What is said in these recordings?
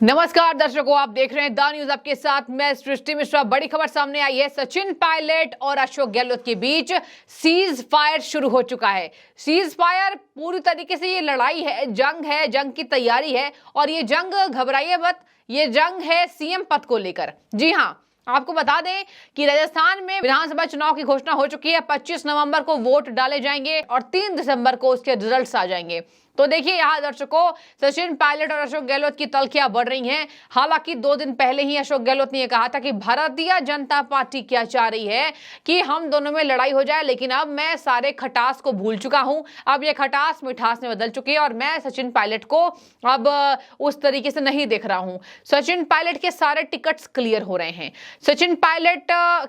नमस्कार दर्शकों, आप देख रहे हैं द न्यूज आपके साथ मैं सृष्टि मिश्रा। बड़ी खबर सामने आई है। सचिन पायलट और अशोक गहलोत के बीच सीज फायर शुरू हो चुका है। सीज फायर पूरी तरीके से ये लड़ाई है, जंग की तैयारी है। और ये जंग, घबराइए मत, ये जंग है सीएम पद को लेकर। जी हां, आपको बता दें कि राजस्थान में विधानसभा चुनाव की घोषणा हो चुकी है। 25 नवंबर को वोट डाले जाएंगे और 3 दिसंबर को उसके रिजल्ट्स आ जाएंगे। तो देखिए यहाँ दर्शकों, सचिन पायलट और अशोक गहलोत की तल्खियां बढ़ रही हैं। हालांकि 2 दिन पहले ही अशोक गहलोत ने यह कहा था कि भारतीय जनता पार्टी क्या चाह रही है कि हम दोनों में लड़ाई हो जाए, लेकिन अब मैं सारे खटास को भूल चुका हूं। अब ये खटास मिठास में बदल चुकी है और मैं सचिन पायलट को अब उस तरीके से नहीं देख रहा हूं। सचिन पायलट के सारे टिकट्स क्लियर हो रहे हैं। सचिन पायलट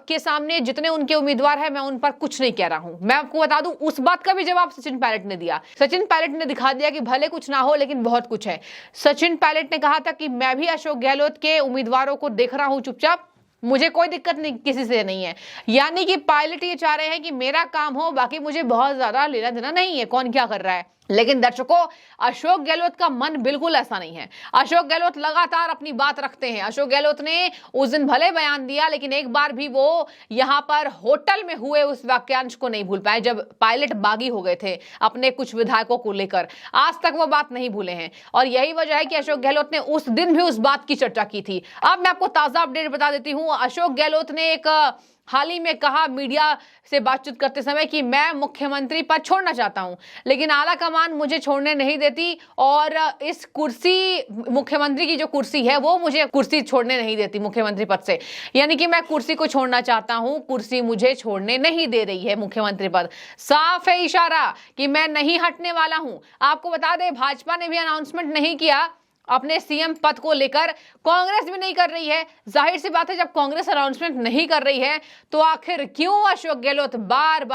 के सामने जितने उनके उम्मीदवार हैं, मैं उन पर कुछ नहीं कह रहा हूं। मैं आपको बता दूं, उस बात का भी जवाब सचिन पायलट ने दिया। सचिन पायलट ने दिखा दिया कि भले कुछ ना हो लेकिन बहुत कुछ है। सचिन पायलट ने कहा था कि मैं भी अशोक गहलोत के उम्मीदवारों को देख रहा हूं चुपचाप, मुझे कोई दिक्कत नहीं, किसी से नहीं है। यानी कि पायलट ये चाह रहे हैं कि मेरा काम हो, बाकी मुझे बहुत ज्यादा लेना देना नहीं है कौन क्या कर रहा है। लेकिन दर्शकों, अशोक गहलोत का मन बिल्कुल ऐसा नहीं है। अशोक गहलोत लगातार अपनी बात रखते हैं। अशोक गहलोत ने उस दिन भले बयान दिया, लेकिन एक बार भी वो यहां पर होटल में हुए उस वाक्यांश को नहीं भूल पाए जब पायलट बागी हो गए थे अपने कुछ विधायकों को लेकर। आज तक वो बात नहीं भूले हैं और यही वजह है कि अशोक गहलोत ने उस दिन भी उस बात की चर्चा की थी। अब मैं आपको ताजा अपडेट बता देती हूं। अशोक गहलोत ने एक हाल ही में कहा मीडिया से बातचीत करते समय कि मैं मुख्यमंत्री पद छोड़ना चाहता हूं, लेकिन आला कमान मुझे छोड़ने नहीं देती और इस कुर्सी, मुख्यमंत्री की जो कुर्सी है वो मुझे कुर्सी छोड़ने नहीं देती मुख्यमंत्री पद से। यानी कि मैं कुर्सी को छोड़ना चाहता हूं, कुर्सी मुझे छोड़ने नहीं दे रही है मुख्यमंत्री पद। साफ है इशारा कि मैं नहीं हटने वाला हूं। आपको बता दें, भाजपा ने भी अनाउंसमेंट नहीं किया अपने सीएम पद को लेकर, कांग्रेस भी नहीं कर रही है। जाहिर सी बात है, जब कांग्रेस अनाउंसमेंट नहीं कर रही है तो आखिर क्यों अशोक गहलोत बार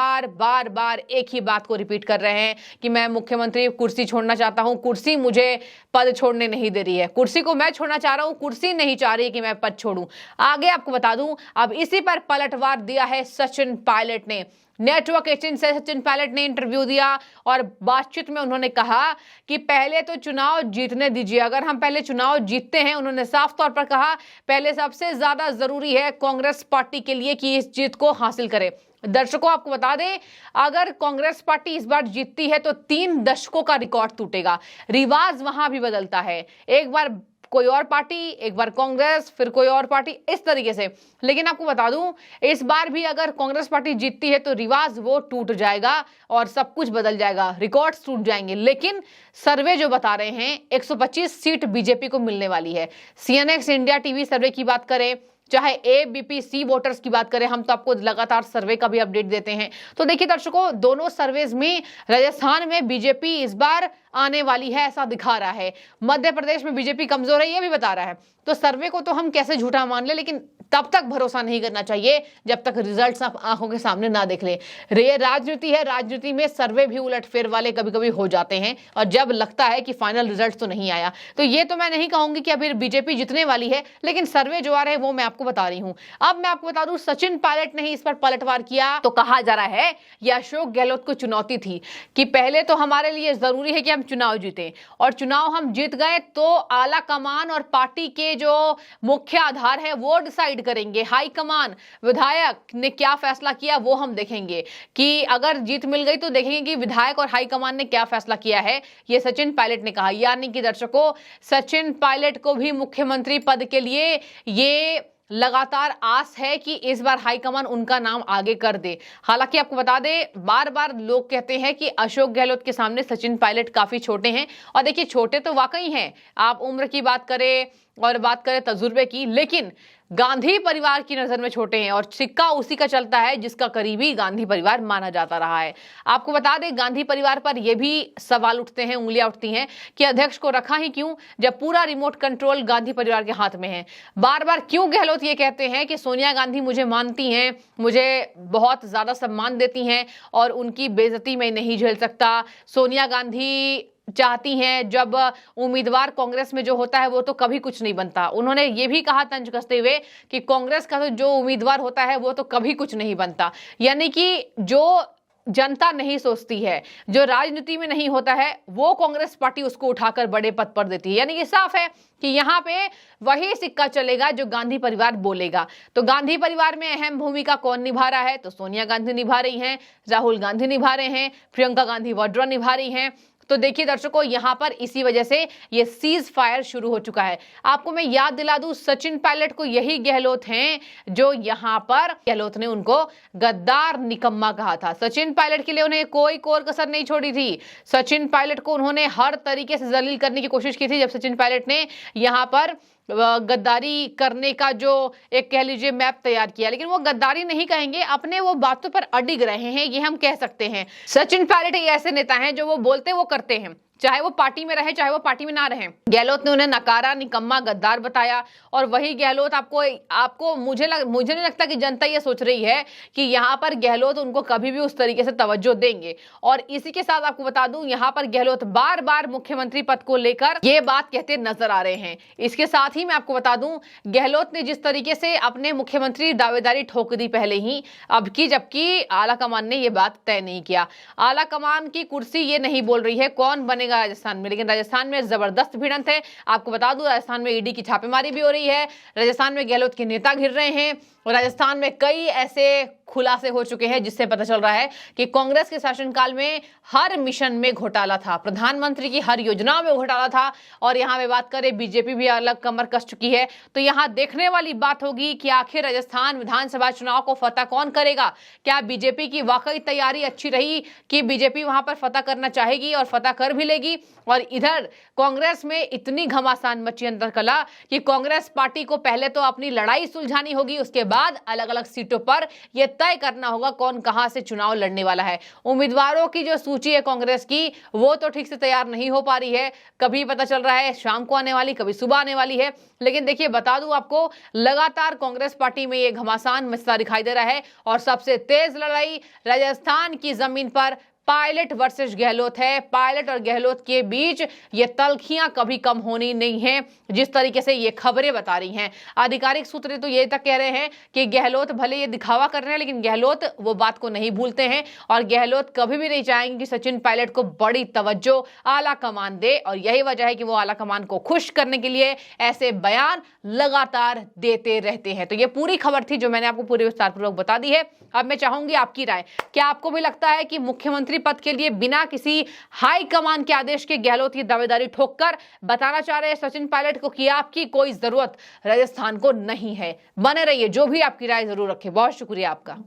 बार एक ही बात को रिपीट कर रहे हैं कि मैं मुख्यमंत्री कुर्सी छोड़ना चाहता हूं, कुर्सी मुझे पद छोड़ने नहीं दे रही है। कुर्सी को मैं छोड़ना चाह रहा हूं, कुर्सी नहीं चाह रही कि मैं पद छोड़ूं। आगे आपको बता दूं, अब इसी पर पलटवार दिया है सचिन पायलट ने। नेटवर्क 18 से सचिन पायलट ने इंटरव्यू दिया और बातचीत में उन्होंने कहा कि पहले तो चुनाव जीतने दीजिए। अगर हम पहले चुनाव जीतते हैं, उन्होंने साफ तौर पर कहा, पहले सबसे ज्यादा जरूरी है कांग्रेस पार्टी के लिए कि इस जीत को हासिल करे। दर्शकों, आपको बता दें, अगर कांग्रेस पार्टी इस बार जीतती है तो 3 दशकों का रिकॉर्ड टूटेगा। रिवाज वहां भी बदलता है, एक बार कोई और पार्टी, एक बार कांग्रेस, फिर कोई और पार्टी, इस तरीके से। लेकिन आपको बता दूं, इस बार भी अगर कांग्रेस पार्टी जीतती है तो रिवाज वो टूट जाएगा और सब कुछ बदल जाएगा, रिकॉर्ड्स टूट जाएंगे। लेकिन सर्वे जो बता रहे हैं 125 सीट बीजेपी को मिलने वाली है। सीएनएक्स इंडिया टीवी सर्वे की बात करें, चाहे एबीपी वोटर्स की बात करें, हम तो आपको लगातार सर्वे का भी अपडेट देते हैं। तो देखिए दर्शकों, दोनों सर्वेज में राजस्थान में बीजेपी इस बार आने वाली है ऐसा दिखा रहा है। मध्य प्रदेश में बीजेपी कमजोर है ये भी बता रहा है। तो सर्वे को तो हम कैसे झूठा मान ले, लेकिन तब तक भरोसा नहीं करना चाहिए जब तक रिजल्ट्स आप आंखों के सामने ना देख ले। ये राजनीति है, राजनीति में सर्वे भी उलटफेर वाले कभी कभी हो जाते हैं और जब लगता है कि फाइनल रिजल्ट तो नहीं आया, तो ये तो मैं नहीं कहूंगी कि अभी बीजेपी जीतने वाली है, लेकिन सर्वे जो आ रहे हैं वो मैं आपको बता रही हूं। अब मैं आपको बता दूं, सचिन पायलट ने ही इस पर पलटवार किया। तो कहा जा रहा है यह अशोक गहलोत को चुनौती थी कि पहले तो हमारे लिए जरूरी है कि हम चुनाव जीते, और चुनाव हम जीत गए तो आला कमान और पार्टी के जो मुख्य आधार है वो डिसाइड करेंगे। हाई कमान, विधायक ने क्या फैसला किया वो हम देखेंगे कि अगर जीत मिल गई तो देखेंगे कि विधायक और हाई कमान ने क्या फैसला किया है। ये सचिन पायलट ने कहा। यानी कि दर्शकों, सचिन पायलट को भी मुख्यमंत्री पद के लिए ये लगातार आस है कि इस बार हाईकमान उनका नाम आगे कर दे। हालांकि आपको बता दें, बार बार लोग कहते हैं कि अशोक गहलोत के सामने सचिन पायलट काफी छोटे हैं, और देखिए छोटे तो वाकई हैं। आप उम्र की बात करें और बात करें तजुर्बे की, लेकिन गांधी परिवार की नजर में छोटे हैं और सिक्का उसी का चलता है जिसका करीबी गांधी परिवार माना जाता रहा है। आपको बता दें, गांधी परिवार पर यह भी सवाल उठते हैं, उंगलियां उठती हैं कि अध्यक्ष को रखा ही क्यों जब पूरा रिमोट कंट्रोल गांधी परिवार के हाथ में है। बार बार क्यों गहलोत ये कहते हैं कि सोनिया गांधी मुझे मानती हैं, मुझे बहुत ज्यादा सम्मान देती हैं और उनकी बेइज्जती मैं नहीं झेल सकता। सोनिया गांधी चाहती हैं, जब उम्मीदवार कांग्रेस में जो होता है वो तो कभी कुछ नहीं बनता। उन्होंने ये भी कहा तंज कसते हुए कि कांग्रेस का तो जो उम्मीदवार होता है वो तो कभी कुछ नहीं बनता। यानी कि जो जनता नहीं सोचती है, जो राजनीति में नहीं होता है, वो कांग्रेस पार्टी उसको उठाकर बड़े पद पर देती है। यानी कि साफ है कि यहाँ पे वही सिक्का चलेगा जो गांधी परिवार बोलेगा। तो गांधी परिवार में अहम भूमिका कौन निभा रहा है? तो सोनिया गांधी निभा रही हैं, राहुल गांधी निभा रहे हैं, प्रियंका गांधी वाड्रा निभा रही हैं। तो देखिए दर्शकों, यहां पर इसी वजह से ये सीज फायर शुरू हो चुका है। आपको मैं याद दिला दूं, सचिन पायलट को यही गहलोत हैं जो यहां पर गहलोत ने उनको गद्दार निकम्मा कहा था। सचिन पायलट के लिए उन्हें कोई कोर कसर नहीं छोड़ी थी। सचिन पायलट को उन्होंने हर तरीके से जलील करने की कोशिश की थी। जब सचिन पायलट ने यहां पर गद्दारी करने का जो एक कह लीजिए मैप तैयार किया, लेकिन वो गद्दारी नहीं कहेंगे, अपने वो बातों पर अडिग रहे हैं, ये हम कह सकते हैं। सचिन पायलट ऐसे नेता हैं जो वो बोलते वो करते हैं, चाहे वो पार्टी में रहे चाहे वो पार्टी में ना रहे। गहलोत ने उन्हें नकारा, निकम्मा, गद्दार बताया। और वही गहलोत आपको मुझे नहीं लगता कि जनता ये सोच रही है कि यहाँ पर गहलोत उनको कभी भी उस तरीके से तवज्जो देंगे। और इसी के साथ आपको बता दूं, यहाँ पर गहलोत बार बार मुख्यमंत्री पद को लेकर ये बात कहते नजर आ रहे हैं। इसके साथ ही मैं आपको बता दूं, गहलोत ने जिस तरीके से अपने मुख्यमंत्री दावेदारी ठोक दी पहले ही, अब की, जबकि आला कमान ने ये बात तय नहीं किया। आला कमान की कुर्सी ये नहीं बोल रही है कौन बनेगा राजस्थान में, लेकिन राजस्थान में जबरदस्त भिड़ंत है। आपको बता दूं, राजस्थान में ईडी की छापेमारी भी हो रही है, राजस्थान में गहलोत के नेता घिर रहे हैं, और राजस्थान में कई ऐसे खुलासे हो चुके हैं जिससे पता चल रहा है कि कांग्रेस के शासनकाल में हर मिशन में घोटाला था, प्रधानमंत्री की हर योजना में घोटाला था। और यहां पे बात करें, बीजेपी भी अलग कमर कस चुकी है। तो यहां देखने वाली बात होगी कि आखिर राजस्थान विधानसभा चुनाव को फतह कौन करेगा। क्या बीजेपी की वाकई तैयारी अच्छी रही कि बीजेपी वहां पर फतह करना चाहेगी और फतह कर भी लेगी, और इधर कांग्रेस में इतनी घमासान मची अंतरकला कि कांग्रेस पार्टी को पहले तो अपनी लड़ाई सुलझानी होगी, उसके बाद अलग अलग सीटों पर यह तय करना होगा कौन कहां से चुनाव लड़ने वाला है। उम्मीदवारों की जो सूची है कांग्रेस की, वो तो ठीक से तैयार नहीं हो पा रही है। कभी पता चल रहा है शाम को आने वाली, कभी सुबह आने वाली है। लेकिन देखिए, बता दूं आपको, लगातार कांग्रेस पार्टी में ये घमासान मचता दिखाई दे रहा है। और सबसे तेज लड़ाई राजस्थान की जमीन पर पायलट वर्सेस गहलोत है। पायलट और गहलोत के बीच ये तल्खियां कभी कम होनी नहीं है, जिस तरीके से ये खबरें बता रही हैं। आधिकारिक सूत्र तो ये तक कह रहे हैं कि गहलोत भले ये दिखावा कर रहे हैं, लेकिन गहलोत वो बात को नहीं भूलते हैं, और गहलोत कभी भी नहीं चाहेंगे कि सचिन पायलट को बड़ी तवज्जो आला कमान दे। और यही वजह है कि वो आला कमान को खुश करने के लिए ऐसे बयान लगातार देते रहते हैं। तो ये पूरी खबर थी जो मैंने आपको पूरी विस्तारपूर्वक बता दी है। अब मैं चाहूंगी आपकी राय। क्या आपको भी लगता है कि मुख्यमंत्री पद के लिए बिना किसी हाई कमान के आदेश के गहलोत की दावेदारी ठोककर बताना चाह रहे हैं सचिन पायलट को कि आपकी कोई जरूरत राजस्थान को नहीं है? बने रहिए, जो भी आपकी राय जरूर रखें। बहुत शुक्रिया आपका।